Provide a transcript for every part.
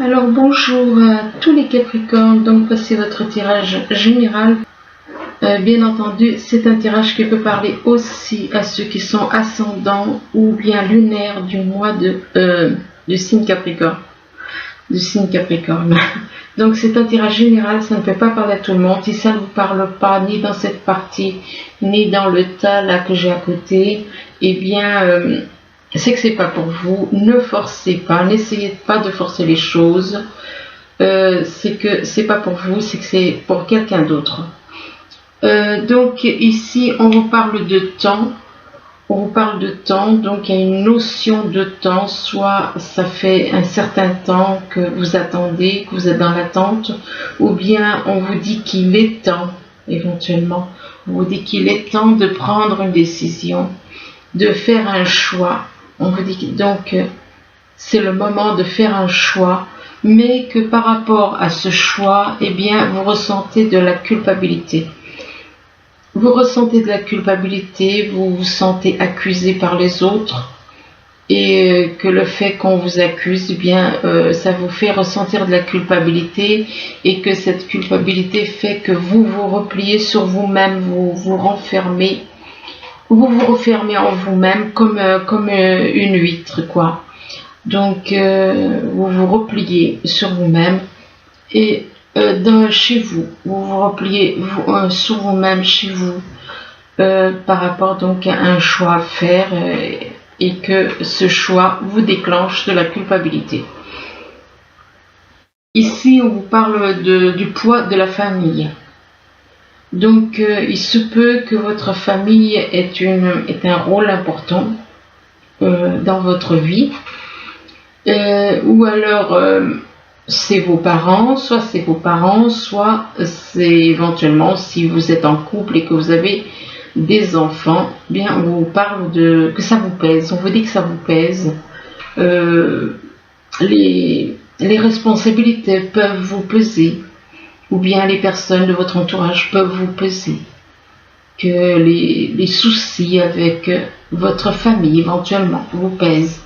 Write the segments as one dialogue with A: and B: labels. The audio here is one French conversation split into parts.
A: Alors bonjour à tous les Capricornes, donc voici votre tirage général. Bien entendu, c'est un tirage qui peut parler aussi à ceux qui sont ascendants ou bien lunaires du mois du signe Capricorne. Du signe Capricorne. Donc c'est un tirage général, ça ne peut pas parler à tout le monde. Si ça ne vous parle pas ni dans cette partie, ni dans le tas là que j'ai à côté, eh bien c'est que c'est pas pour vous. Ne forcez pas, n'essayez pas de forcer les choses. C'est que c'est pas pour vous, c'est que c'est pour quelqu'un d'autre. Donc ici on vous parle de temps. On vous parle de temps, donc il y a une notion de temps, soit ça fait un certain temps que vous attendez, que vous êtes dans l'attente, ou bien on vous dit qu'il est temps, éventuellement, on vous dit qu'il est temps de prendre une décision, de faire un choix. On vous dit que donc c'est le moment de faire un choix, mais que par rapport à ce choix, eh bien vous ressentez de la culpabilité. Vous ressentez de la culpabilité, vous vous sentez accusé par les autres et que le fait qu'on vous accuse, eh bien, ça vous fait ressentir de la culpabilité et que cette culpabilité fait que vous vous repliez sur vous-même, vous vous renfermez, vous vous refermez en vous-même comme une huître, quoi. Donc, vous vous repliez sur vous-même et chez vous, vous vous repliez sur vous-même chez vous par rapport donc à un choix à faire et que ce choix vous déclenche de la culpabilité. Ici, on vous parle du poids de la famille. Donc, il se peut que votre famille ait un rôle important dans votre vie, ou alors c'est vos parents, soit c'est éventuellement si vous êtes en couple et que vous avez des enfants, bien on vous parle que ça vous pèse, on vous dit que ça vous pèse. Les responsabilités peuvent vous peser, ou bien les personnes de votre entourage peuvent vous peser, que les soucis avec votre famille éventuellement vous pèsent.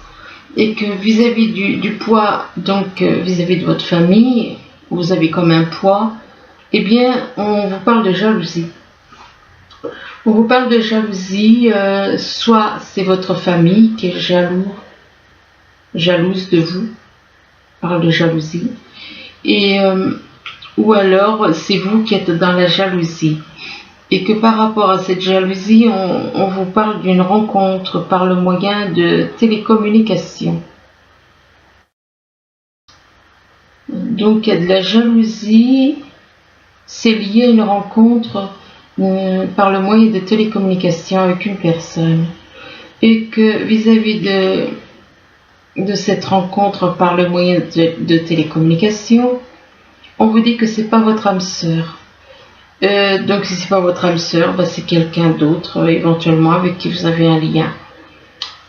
A: Et que vis-à-vis du poids, donc vis-à-vis de votre famille, vous avez comme un poids, eh bien, on vous parle de jalousie. On vous parle de jalousie, soit c'est votre famille qui est jalouse de vous, on parle de jalousie, et, ou alors c'est vous qui êtes dans la jalousie. Et que par rapport à cette jalousie, on vous parle d'une rencontre par le moyen de télécommunication. Donc il y a de la jalousie, c'est lié à une rencontre par le moyen de télécommunication avec une personne. Et que vis-à-vis de cette rencontre par le moyen de télécommunication, on vous dit que c'est pas votre âme sœur. Donc si c'est pas votre âme sœur, c'est quelqu'un d'autre éventuellement avec qui vous avez un lien.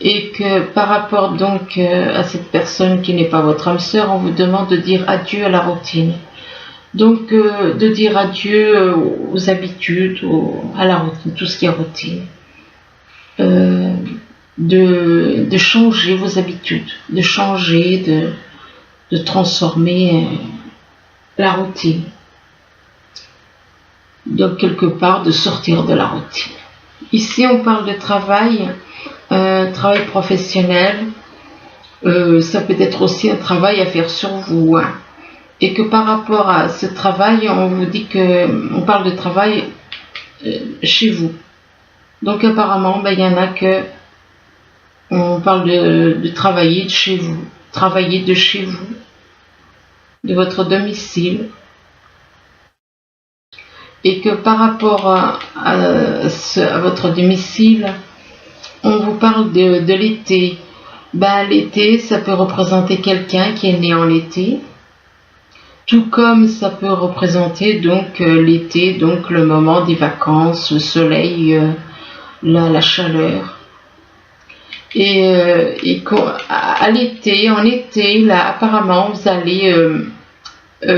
A: Et que par rapport donc à cette personne qui n'est pas votre âme sœur, on vous demande de dire adieu à la routine. Donc de dire adieu aux habitudes, à la routine, tout ce qui est routine. De changer vos habitudes, de changer, de transformer la routine. Donc quelque part de sortir de la routine. Ici on parle de travail, travail professionnel, ça peut être aussi un travail à faire sur vous, hein. Et que par rapport à ce travail, on vous dit on parle de travail chez vous. Donc apparemment, il y en a que on parle de travailler de chez vous, travailler de chez vous, de votre domicile. Et que par rapport à votre domicile, on vous parle de l'été. L'été, ça peut représenter quelqu'un qui est né en été, tout comme ça peut représenter donc l'été, donc le moment des vacances, le soleil, la chaleur. Et à l'été, en été, là, apparemment, vous allez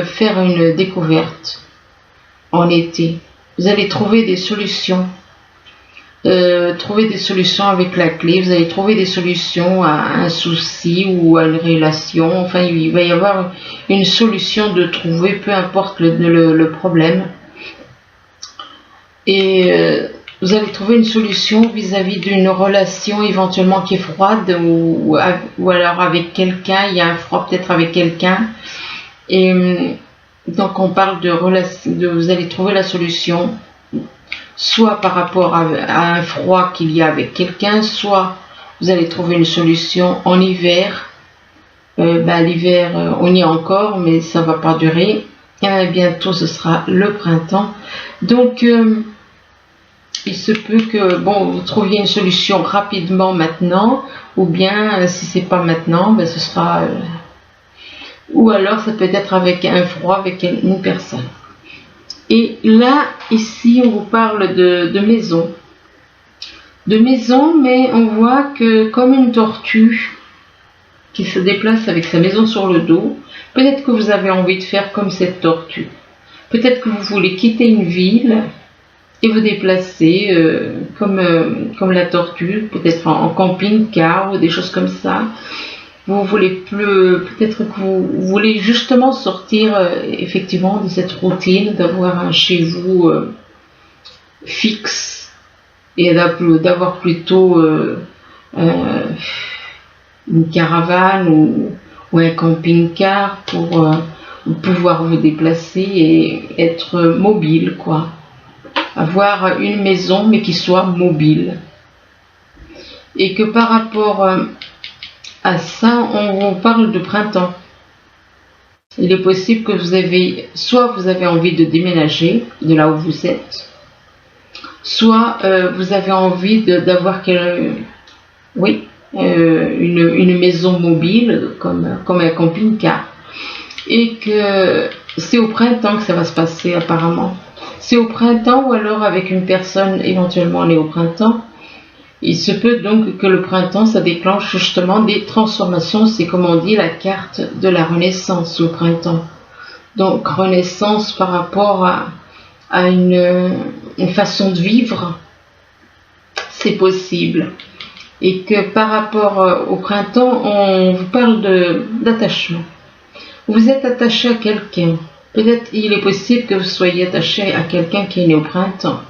A: faire une découverte. En été, vous allez trouver des solutions trouver des solutions avec la clé, vous allez trouver des solutions à un souci ou à une relation, enfin il va y avoir une solution de trouver, peu importe le problème. Et vous allez trouver une solution vis-à-vis d'une relation éventuellement qui est froide ou alors avec quelqu'un, il y a un froid peut-être avec quelqu'un. Et donc on parle de relation, vous allez trouver la solution soit par rapport à un froid qu'il y a avec quelqu'un, soit vous allez trouver une solution en hiver. L'hiver, on y est encore, mais ça va pas durer. Et bientôt, ce sera le printemps. Donc, il se peut que vous trouviez une solution rapidement maintenant, ou bien si c'est pas maintenant, ce sera... ou alors ça peut être avec un froid, avec une personne. Et là, ici, on vous parle de maison. De maison, mais on voit que comme une tortue qui se déplace avec sa maison sur le dos, peut-être que vous avez envie de faire comme cette tortue. Peut-être que vous voulez quitter une ville et vous déplacer comme la tortue, peut-être en camping-car ou des choses comme ça. Vous voulez peut-être que vous voulez justement sortir effectivement de cette routine, d'avoir un chez vous fixe et d'avoir plutôt une caravane ou un camping-car pour pouvoir vous déplacer et être mobile, quoi. Avoir une maison mais qui soit mobile. Et que par rapport à ça, on parle de printemps. Il est possible que vous avez envie de déménager de là où vous êtes, soit vous avez envie d'avoir une maison mobile comme un camping-car. Et que c'est au printemps que ça va se passer apparemment. C'est au printemps ou alors avec une personne éventuellement née au printemps. Il se peut donc que le printemps, ça déclenche justement des transformations. C'est comme on dit la carte de la renaissance au printemps. Donc renaissance par rapport à une façon de vivre, c'est possible. Et que par rapport au printemps, on vous parle d'attachement. Vous êtes attaché à quelqu'un. Peut-être il est possible que vous soyez attaché à quelqu'un qui est né au printemps.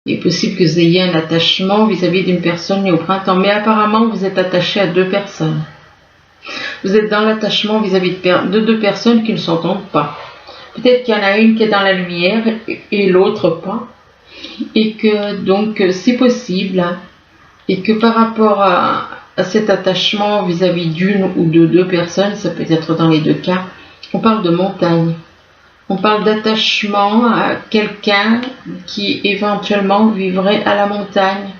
A: Il est possible que vous ayez un attachement vis-à-vis d'une personne née au printemps, mais apparemment vous êtes attaché à deux personnes. Vous êtes dans l'attachement vis-à-vis de deux personnes qui ne s'entendent pas. Peut-être qu'il y en a une qui est dans la lumière et l'autre pas. Et que donc c'est possible. Et que par rapport à cet attachement vis-à-vis d'une ou de deux personnes, ça peut être dans les deux cas, on parle de montagne. On parle d'attachement à quelqu'un qui éventuellement vivrait à la montagne.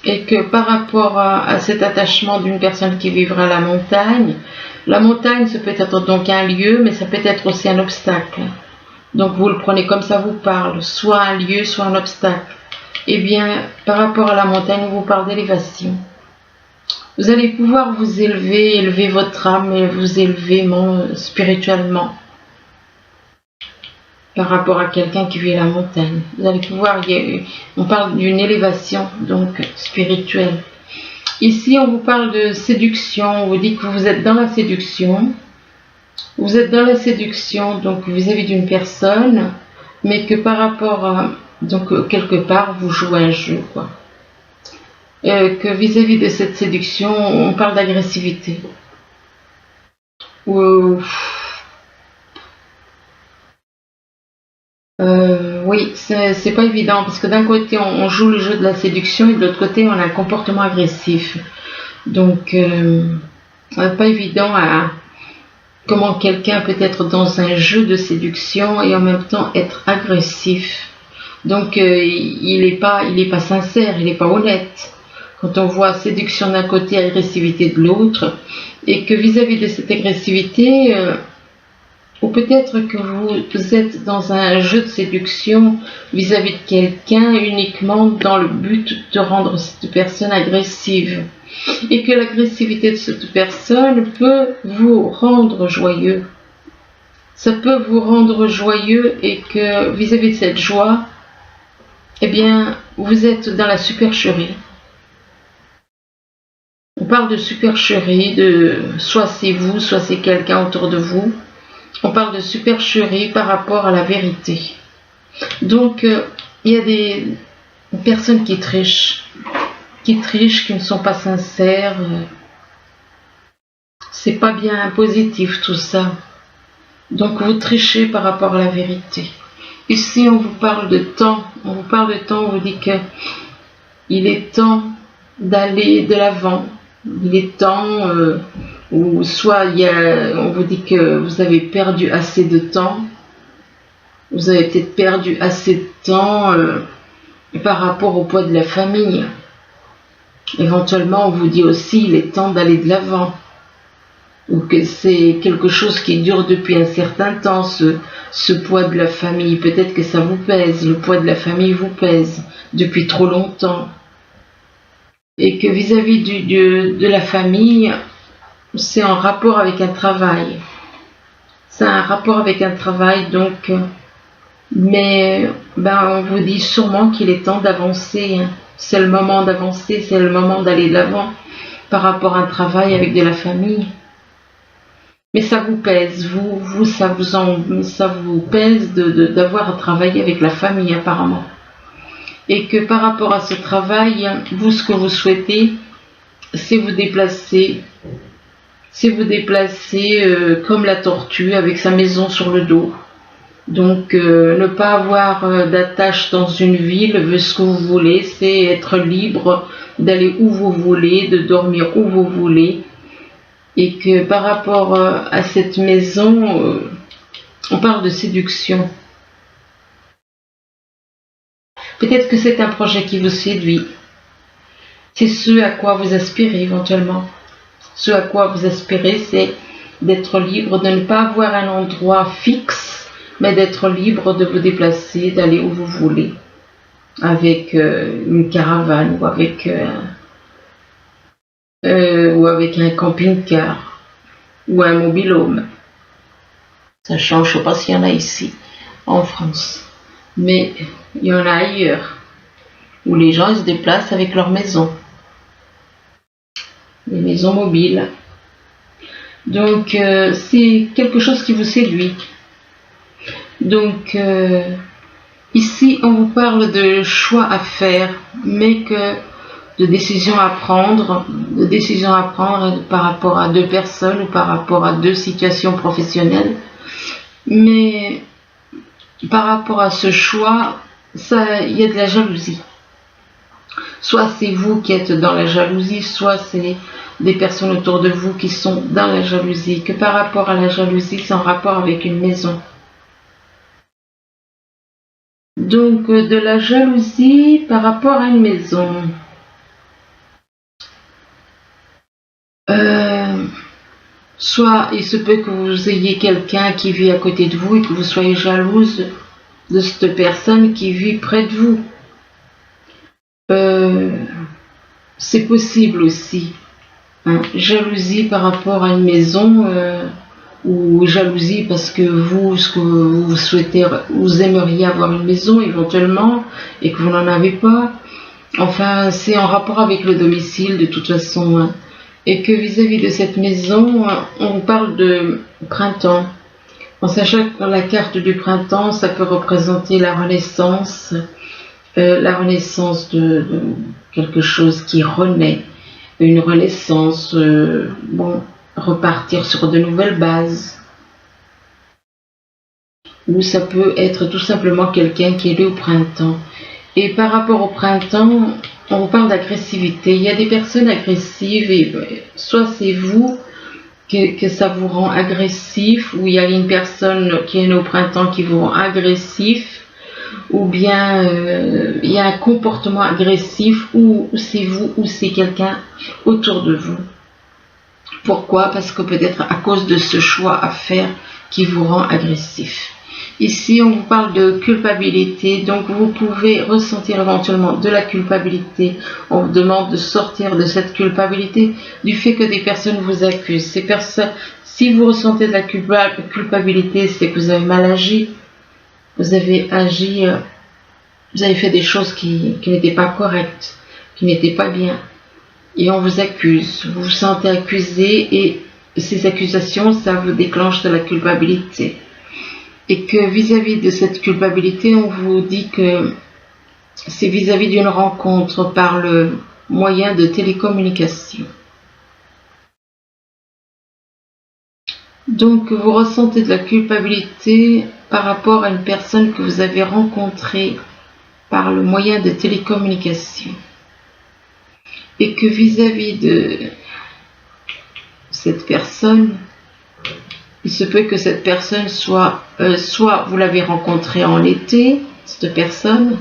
A: Et que par rapport à cet attachement d'une personne qui vivrait à la montagne, ça peut être donc un lieu, mais ça peut être aussi un obstacle. Donc vous le prenez comme ça vous parle, soit un lieu, soit un obstacle. Eh bien, par rapport à la montagne, on vous parle d'élévation. Vous allez pouvoir vous élever votre âme et vous élever spirituellement par rapport à quelqu'un qui vit à la montagne. Vous allez pouvoir, on parle d'une élévation donc spirituelle. Ici, on vous parle de séduction, on vous dit que vous êtes dans la séduction. Vous êtes dans la séduction donc vis-à-vis d'une personne, mais que par rapport à, donc quelque part, vous jouez un jeu, quoi. Que vis-à-vis de cette séduction, on parle d'agressivité. Oui, c'est pas évident parce que d'un côté on joue le jeu de la séduction et de l'autre côté on a un comportement agressif. Donc, pas évident comment quelqu'un peut être dans un jeu de séduction et en même temps être agressif. Donc, il est pas sincère, il n'est pas honnête. Quand on voit séduction d'un côté, agressivité de l'autre, et que vis-à-vis de cette agressivité, ou peut-être que vous êtes dans un jeu de séduction vis-à-vis de quelqu'un uniquement dans le but de rendre cette personne agressive, et que l'agressivité de cette personne peut vous rendre joyeux. Ça peut vous rendre joyeux et que vis-à-vis de cette joie, eh bien, vous êtes dans la supercherie. On parle de supercherie, soit c'est vous, soit c'est quelqu'un autour de vous. On parle de supercherie par rapport à la vérité. Donc, il y a des personnes qui trichent, qui ne sont pas sincères. C'est pas bien positif tout ça. Donc, vous trichez par rapport à la vérité. Ici, on vous parle de temps. On vous dit que il est temps d'aller de l'avant. Il est temps, ou soit on vous dit que vous avez perdu assez de temps. Vous avez peut-être perdu assez de temps par rapport au poids de la famille. Éventuellement, on vous dit aussi qu'il est temps d'aller de l'avant. Ou que c'est quelque chose qui dure depuis un certain temps, ce poids de la famille. Peut-être que ça vous pèse, le poids de la famille vous pèse depuis trop longtemps. Et que vis-à-vis de la famille, c'est en rapport avec un travail. C'est un rapport avec un travail, donc... Mais on vous dit sûrement qu'il est temps d'avancer. C'est le moment d'avancer, c'est le moment d'aller de l'avant par rapport à un travail avec de la famille. Mais ça vous pèse, ça vous pèse d'avoir à travailler avec la famille apparemment. Et que par rapport à ce travail, vous, ce que vous souhaitez, c'est vous déplacer. C'est vous déplacer comme la tortue avec sa maison sur le dos. Donc, ne pas avoir d'attache dans une ville, ce que vous voulez, c'est être libre d'aller où vous voulez, de dormir où vous voulez. Et que par rapport à cette maison, on parle de séduction. Peut-être que c'est un projet qui vous séduit. C'est ce à quoi vous aspirez éventuellement. Ce à quoi vous aspirez, c'est d'être libre, de ne pas avoir un endroit fixe, mais d'être libre de vous déplacer, d'aller où vous voulez, avec une caravane ou avec un camping-car ou un mobil-home. Ça change, je ne sais pas s'il y en a ici en France, mais il y en a ailleurs où les gens se déplacent avec leur maison, les maisons mobiles. Donc c'est quelque chose qui vous séduit. Donc ici on vous parle de choix à faire, mais que de décisions à prendre par rapport à deux personnes ou par rapport à deux situations professionnelles. Mais par rapport à ce choix, il y a de la jalousie. Soit c'est vous qui êtes dans la jalousie, soit c'est des personnes autour de vous qui sont dans la jalousie. Que par rapport à la jalousie, c'est en rapport avec une maison. Donc de la jalousie par rapport à une maison. Soit il se peut que vous ayez quelqu'un qui vit à côté de vous et que vous soyez jalouse de cette personne qui vit près de vous. C'est possible aussi. Jalousie par rapport à une maison ou jalousie parce que ce que vous souhaitez, vous aimeriez avoir une maison éventuellement et que vous n'en avez pas. Enfin, c'est en rapport avec le domicile de toute façon. Et que vis-à-vis de cette maison, on parle de printemps. En sachant que la carte du printemps, ça peut représenter la renaissance de quelque chose qui renaît, une renaissance, repartir sur de nouvelles bases. Ou ça peut être tout simplement quelqu'un qui est né au printemps. Et par rapport au printemps, on vous parle d'agressivité. Il y a des personnes agressives et soit c'est vous que ça vous rend agressif, ou il y a une personne qui est née au printemps qui vous rend agressif, ou bien il y a un comportement agressif, ou c'est vous ou c'est quelqu'un autour de vous. Pourquoi? Parce que peut-être à cause de ce choix à faire qui vous rend agressif. Ici, on vous parle de culpabilité, donc vous pouvez ressentir éventuellement de la culpabilité. On vous demande de sortir de cette culpabilité du fait que des personnes vous accusent. Ces personnes, si vous ressentez de la culpabilité, c'est que vous avez mal agi. Vous avez agi vous avez fait des choses qui n'étaient pas correctes, qui n'étaient pas bien. Et on vous accuse, vous vous sentez accusé et ces accusations, ça vous déclenche de la culpabilité. Et que vis-à-vis de cette culpabilité, on vous dit que c'est vis-à-vis d'une rencontre par le moyen de télécommunication. Donc vous ressentez de la culpabilité par rapport à une personne que vous avez rencontrée par le moyen de télécommunication. Et que vis-à-vis de cette personne, il se peut que cette personne soit vous l'avez rencontrée en été, cette personne,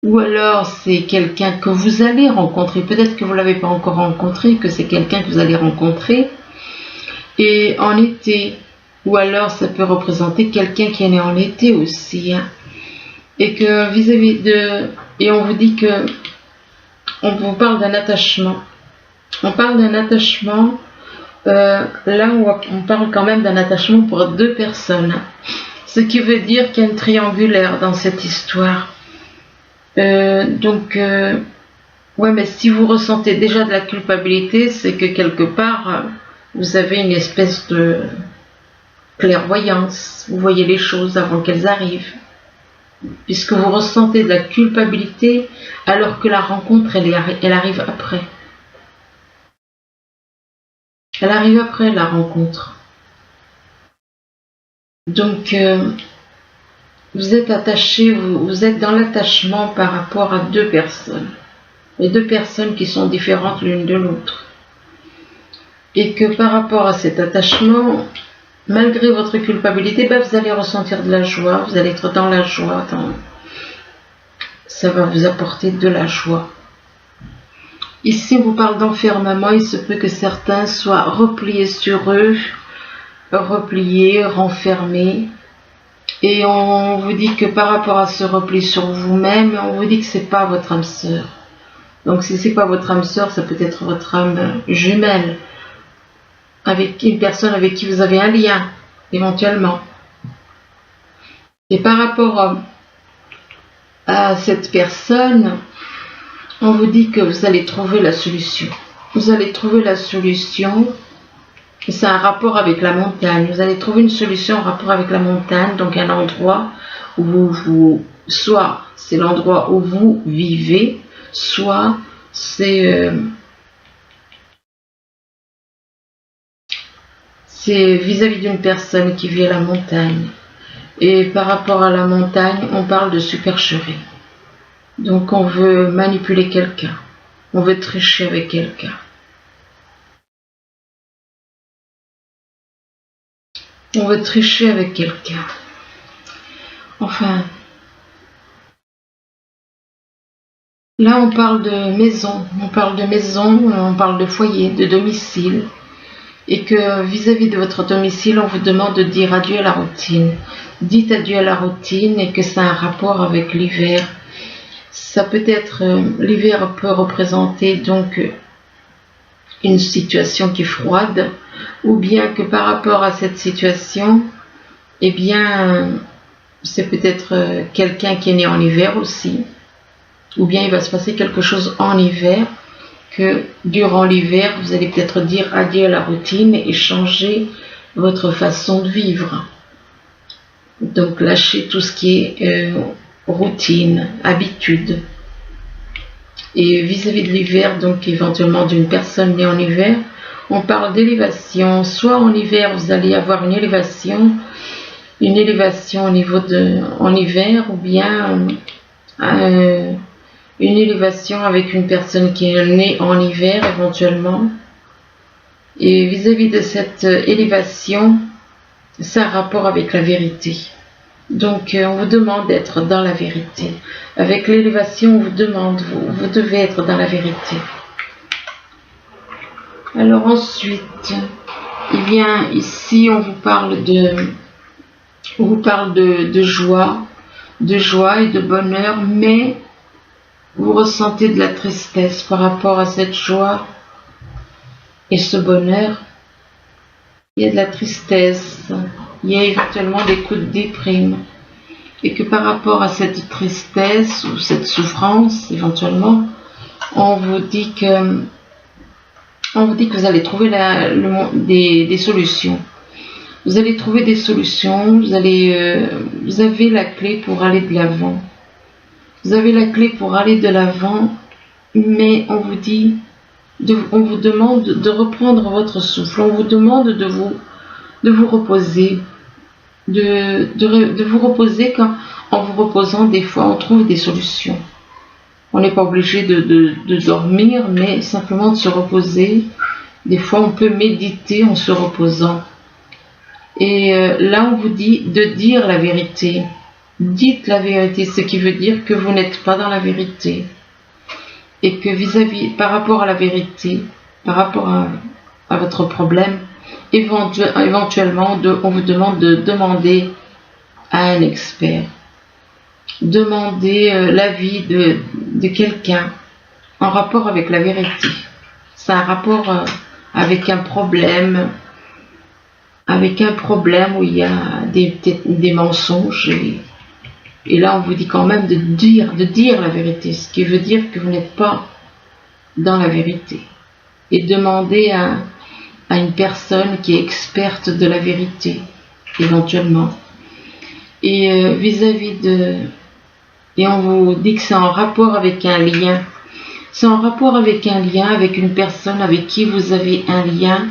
A: ou alors c'est quelqu'un que vous allez rencontrer. Peut-être que vous ne l'avez pas encore rencontré, que c'est quelqu'un que vous allez rencontrer et en été, ou alors ça peut représenter quelqu'un qui est né en été aussi, hein. Et que vis-à-vis de, et on vous dit que on vous parle d'un attachement. On parle d'un attachement, là où on parle quand même d'un attachement pour deux personnes. Ce qui veut dire qu'il y a une triangulaire dans cette histoire. Ouais, mais si vous ressentez déjà de la culpabilité, c'est que quelque part, vous avez une espèce de clairvoyance. Vous voyez les choses avant qu'elles arrivent. Puisque vous ressentez de la culpabilité alors que la rencontre, elle arrive après. Elle arrive après la rencontre. Donc, vous êtes attaché, vous êtes dans l'attachement par rapport à deux personnes. Les deux personnes qui sont différentes l'une de l'autre. Et que par rapport à cet attachement, malgré votre culpabilité, vous allez ressentir de la joie, vous allez être dans la joie. Ça va vous apporter de la joie. Ici, on vous parle d'enfermement. Il se peut que certains soient repliés sur eux, repliés, renfermés. Et on vous dit que par rapport à ce repli sur vous-même, on vous dit que c'est pas votre âme sœur. Donc si c'est pas votre âme sœur, ça peut être votre âme jumelle, avec une personne avec qui vous avez un lien, éventuellement. Et par rapport à cette personne, on vous dit que vous allez trouver la solution. Vous allez trouver la solution. C'est un rapport avec la montagne. Vous allez trouver une solution en rapport avec la montagne, donc un endroit où soit c'est l'endroit où vous vivez, soit c'est vis-à-vis d'une personne qui vit à la montagne. Et par rapport à la montagne, on parle de supercherie. Donc on veut manipuler quelqu'un, on veut tricher avec quelqu'un. On veut tricher avec quelqu'un. Enfin, là on parle de maison, on parle de foyer, de domicile. Et que vis-à-vis de votre domicile, on vous demande de dire adieu à la routine. Dites adieu à la routine et que ça a un rapport avec l'hiver. Ça peut être, l'hiver peut représenter donc une situation qui est froide, ou bien que par rapport à cette situation, eh bien, c'est peut-être quelqu'un qui est né en hiver aussi, ou bien il va se passer quelque chose en hiver, que durant l'hiver, vous allez peut-être dire adieu à la routine et changer votre façon de vivre. Donc lâcher tout ce qui est routine, habitude. Et vis-à-vis de l'hiver, donc éventuellement d'une personne née en hiver, on parle d'élévation. Soit en hiver, vous allez avoir une élévation au niveau en hiver, ou bien une élévation avec une personne qui est née en hiver éventuellement. Et vis-à-vis de cette élévation, ça a rapport avec la vérité. Donc on vous demande d'être dans la vérité. Avec l'élévation, on vous demande, vous devez être dans la vérité. Alors ensuite, eh bien ici on vous parle de joie et de bonheur, mais vous ressentez de la tristesse par rapport à cette joie et ce bonheur. Il y a de la tristesse, il y a éventuellement des coups de déprime. et que par rapport à cette tristesse ou cette souffrance, éventuellement, on vous dit que vous allez trouver des solutions. Vous allez trouver des solutions, vous avez la clé pour aller de l'avant. Vous avez la clé pour aller de l'avant, mais on vous demande de reprendre votre souffle, on vous demande de vous reposer, de vous reposer quand, en vous reposant, des fois, on trouve des solutions. On n'est pas obligé de dormir, mais simplement de se reposer. Des fois, on peut méditer en se reposant. Et là, on vous dit de dire la vérité. Dites la vérité, ce qui veut dire que vous n'êtes pas dans la vérité. Et que par rapport à la vérité, par rapport à votre problème, éventuellement, on vous demande de demander à un expert. Demandez l'avis de quelqu'un en rapport avec la vérité. C'est un rapport avec un problème où il y a des mensonges. Et là, on vous dit quand même de dire la vérité, ce qui veut dire que vous n'êtes pas dans la vérité. Et demandez à une personne qui est experte de la vérité, éventuellement. Et et on vous dit que c'est en rapport avec un lien. C'est en rapport avec un lien, avec une personne avec qui vous avez un lien,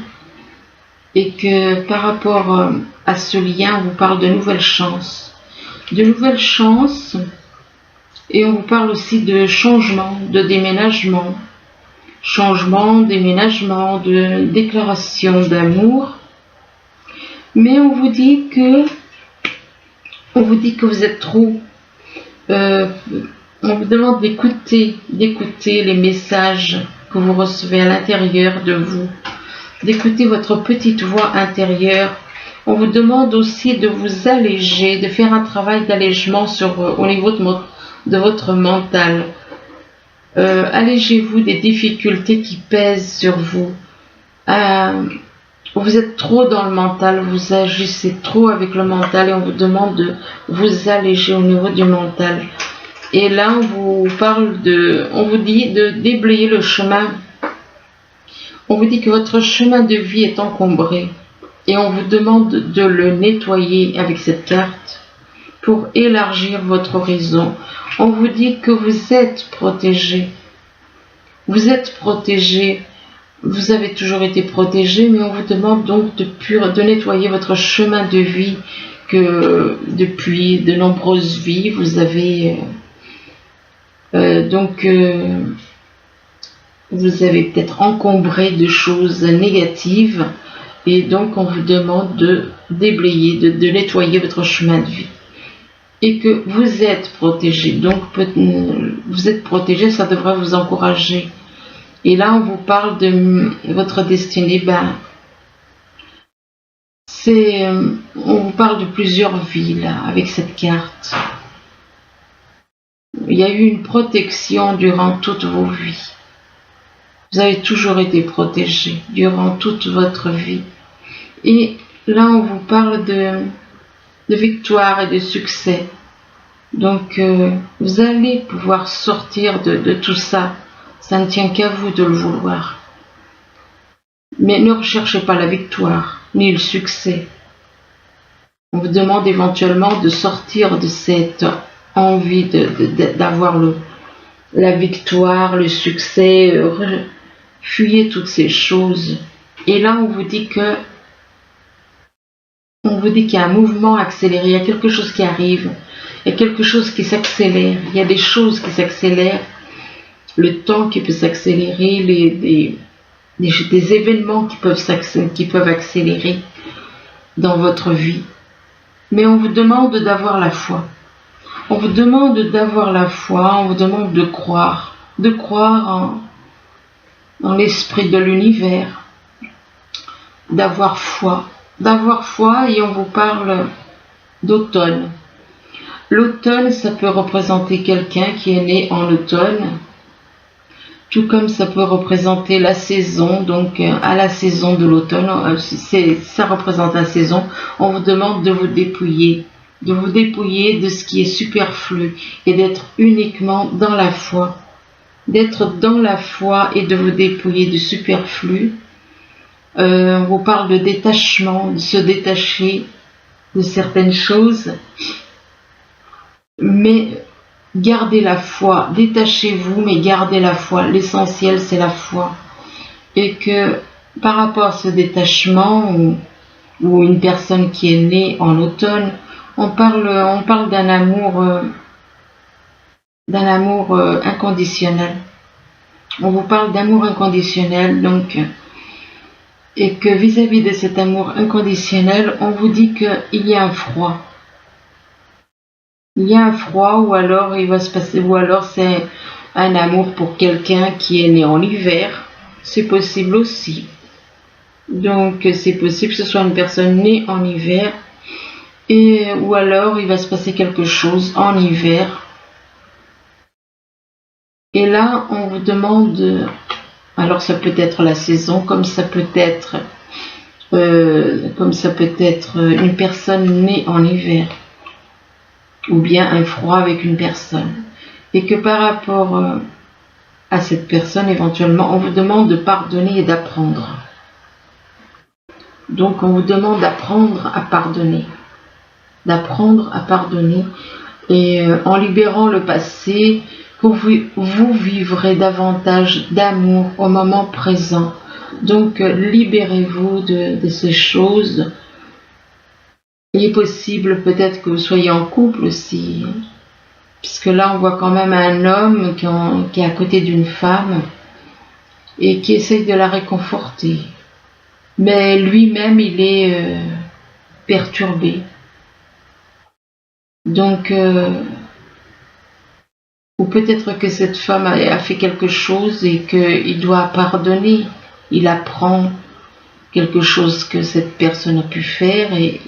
A: et que par rapport à ce lien, on vous parle de nouvelles chances. De nouvelles chances, et on vous parle aussi de changement, de déménagement. Changement, déménagement, de déclaration d'amour. Mais on vous dit que vous êtes trop. On vous demande d'écouter les messages que vous recevez à l'intérieur de vous, d'écouter votre petite voix intérieure. On vous demande aussi de vous alléger, de faire un travail d'allègement au niveau de votre mental. Allégez-vous des difficultés qui pèsent sur vous. Vous êtes trop dans le mental, vous agissez trop avec le mental, et on vous demande de vous alléger au niveau du mental. Et là, on vous dit de déblayer le chemin. On vous dit que votre chemin de vie est encombré, et on vous demande de le nettoyer avec cette carte pour élargir votre horizon. On vous dit que vous êtes protégé. Vous êtes protégé. Vous avez toujours été protégé, mais on vous demande donc de nettoyer votre chemin de vie que depuis de nombreuses vies, vous avez vous avez peut-être encombré de choses négatives, et donc on vous demande de déblayer, de nettoyer votre chemin de vie. Et que vous êtes protégé. Donc vous êtes protégé, ça devrait vous encourager. Et là, on vous parle de votre destinée. On vous parle de plusieurs vies là, avec cette carte. Il y a eu une protection durant toutes vos vies. Vous avez toujours été protégé durant toute votre vie. Et là, on vous parle de victoire et de succès. Donc, vous allez pouvoir sortir de tout ça. Ça ne tient qu'à vous de le vouloir. Mais ne recherchez pas la victoire, ni le succès. On vous demande éventuellement de sortir de cette envie d'avoir la victoire, le succès. Fuyez toutes ces choses. Et là, on vous dit qu'il y a un mouvement accéléré, il y a quelque chose qui arrive, il y a quelque chose qui s'accélère, il y a des choses qui s'accélèrent, le temps qui peut s'accélérer, des événements qui peuvent accélérer dans votre vie. Mais on vous demande d'avoir la foi. On vous demande d'avoir la foi, on vous demande de croire en l'esprit de l'univers, d'avoir foi, et on vous parle d'automne. L'automne, ça peut représenter quelqu'un qui est né en automne, tout comme ça peut représenter la saison. Donc à la saison de l'automne, ça représente la saison. On vous demande de vous dépouiller de vous dépouiller de ce qui est superflu et d'être uniquement dans la foi. D'être dans la foi et de vous dépouiller du superflu. On vous parle de détachement, de se détacher de certaines choses, mais gardez la foi, détachez-vous, mais gardez la foi. L'essentiel, c'est la foi. Et que par rapport à ce détachement, ou une personne qui est née en automne, on parle d'un amour inconditionnel. On vous parle d'amour inconditionnel, donc, et que vis-à-vis de cet amour inconditionnel, on vous dit qu'il y a un froid. Il y a un froid, ou alors il va se passer, ou alors c'est un amour pour quelqu'un qui est né en hiver. C'est possible aussi. Donc c'est possible que ce soit une personne née en hiver, ou alors il va se passer quelque chose en hiver. Et là, on vous demande, alors ça peut être la saison, comme ça peut être une personne née en hiver, ou bien un froid avec une personne. Et que par rapport à cette personne, éventuellement, on vous demande de pardonner et d'apprendre. Donc on vous demande d'apprendre à pardonner. D'apprendre à pardonner. Et en libérant le passé, vous vivrez davantage d'amour au moment présent. Donc libérez-vous de ces choses. Il est possible peut-être que vous soyez en couple aussi, puisque là on voit quand même un homme qui est à côté d'une femme et qui essaye de la réconforter. Mais lui-même il est perturbé. Donc ou peut-être que cette femme a fait quelque chose et qu'il doit pardonner. Il apprend quelque chose que cette personne a pu faire et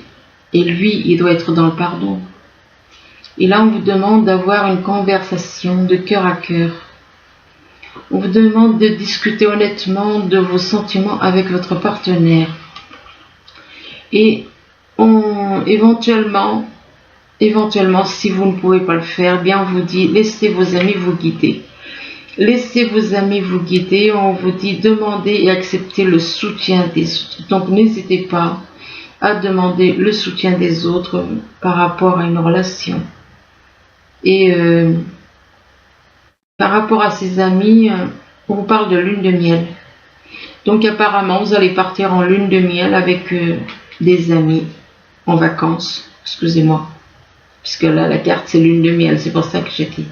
A: lui, il doit être dans le pardon. Et là, on vous demande d'avoir une conversation de cœur à cœur. On vous demande de discuter honnêtement de vos sentiments avec votre partenaire. Et éventuellement, si vous ne pouvez pas le faire, bien on vous dit, laissez vos amis vous guider. Laissez vos amis vous guider. On vous dit, demandez et acceptez le soutien des autres. Donc n'hésitez pas à demander le soutien des autres par rapport à une relation. Et par rapport à ses amis, on vous parle de lune de miel. Donc apparemment, vous allez partir en lune de miel avec des amis en vacances. Excusez-moi. Puisque là, la carte, c'est lune de miel. C'est pour ça que j'ai dit.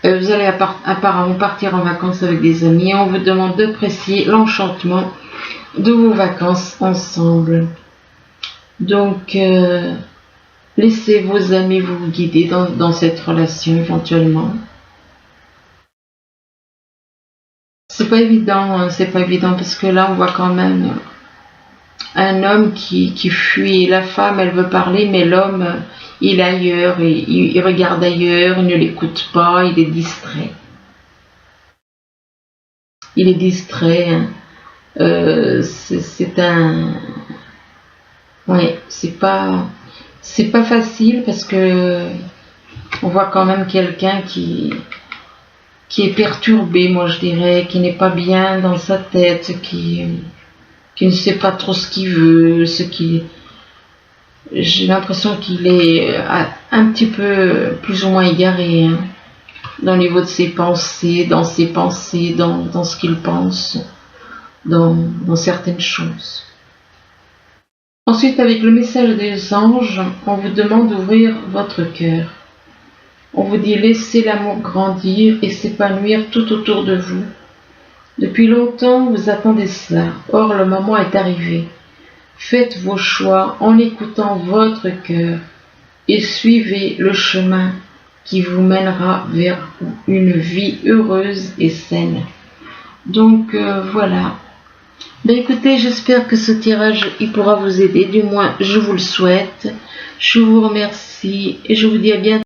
A: Vous allez apparemment partir en vacances avec des amis. On vous demande d'apprécier l'enchantement de vos vacances ensemble. Donc, laissez vos amis vous guider dans cette relation éventuellement. C'est pas évident, hein, c'est pas évident parce que là, on voit quand même un homme qui fuit. La femme, elle veut parler, mais l'homme, il est ailleurs, il regarde ailleurs, il ne l'écoute pas, il est distrait. Il est distrait. Hein. C'est un... Ouais, c'est pas facile parce que on voit quand même quelqu'un qui est perturbé, moi je dirais, qui n'est pas bien dans sa tête, qui ne sait pas trop ce qu'il veut, j'ai l'impression qu'il est un petit peu plus ou moins égaré, hein, dans le niveau de ses pensées, dans ce qu'il pense, dans certaines choses. Ensuite, avec le message des anges, on vous demande d'ouvrir votre cœur. On vous dit laissez l'amour grandir et s'épanouir tout autour de vous. Depuis longtemps, vous attendez cela. Or, le moment est arrivé. Faites vos choix en écoutant votre cœur et suivez le chemin qui vous mènera vers une vie heureuse et saine. Donc, voilà. Ben écoutez, j'espère que ce tirage il pourra vous aider, du moins je vous le souhaite. Je vous remercie et je vous dis à bientôt.